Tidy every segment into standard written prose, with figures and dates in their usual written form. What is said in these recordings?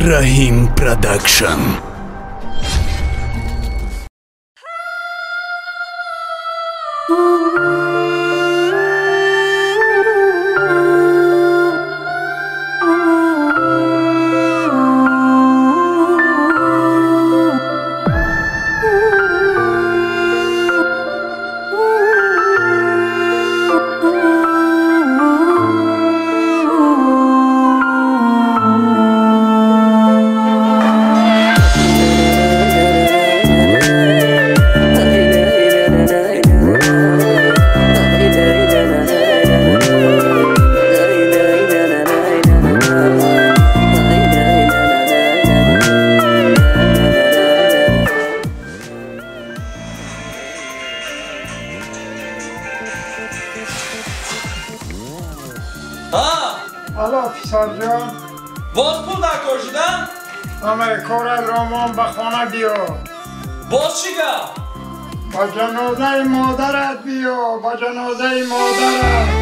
Rahim Production. الو افیسر جان، باز پول در کار شدن؟ همه کار رامان به خانه بیا. باز چیگه؟ با جنازه مادرت بیا، با جنازه مادرت.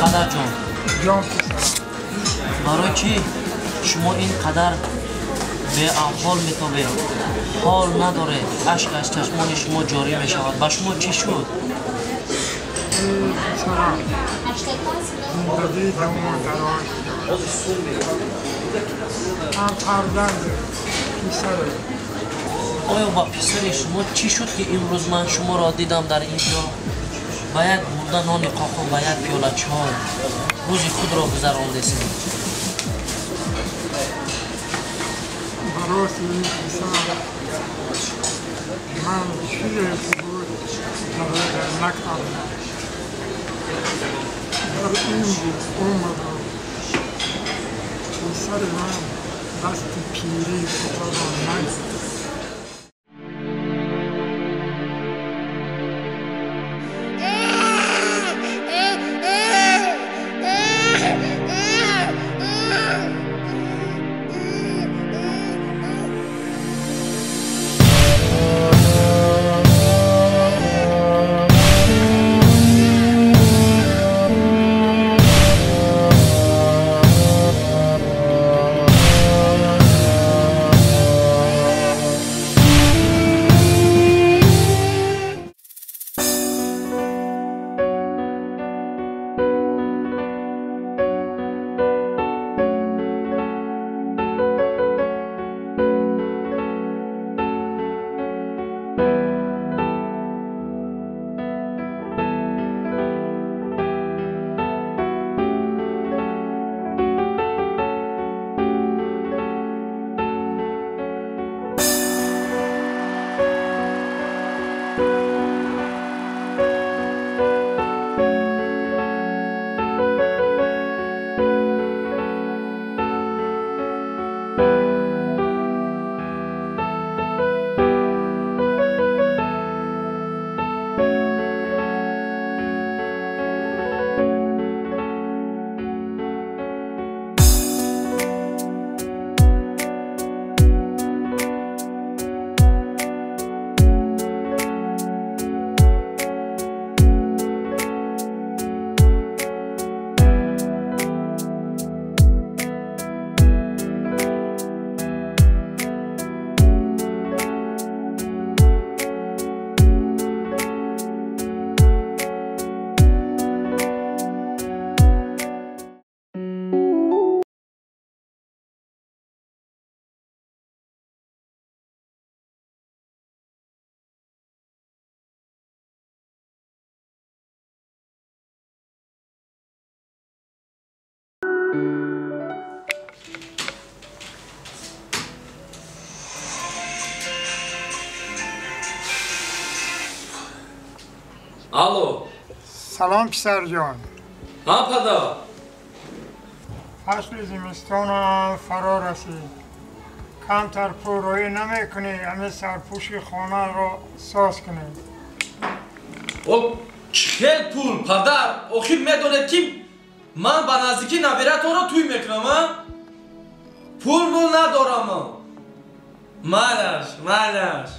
پدر جان جان پسرم. برای چی شما اینقدر به احوال میتابید؟ حال نداره، اشک از چشمان شما جاری میشود. با شما چی شد؟ پسرم زندگی دمو دراز هم فرزند پسرم. آیا با پسر شما چی شد که امروز من شما را دیدم در اینجا با یک مرده نان قاقو و یک پیاله چای روز خود را گذراندید؟ براست این پسرم من چیزی بود در نکردم. در این بود اومدم پسر من دست پیری فتادم نگذاشت. الو. سلام پسر جان. ها پدر. فصل زمستان فرا رسید. کمتر پرویی نمیکنی همه سرپوشی خانه را ساز کنی. او چه پول پدر؟ آخه میدونید که من به نزدیکی نبیرتون را توی میکنم ها؟ پول ندارم. مالش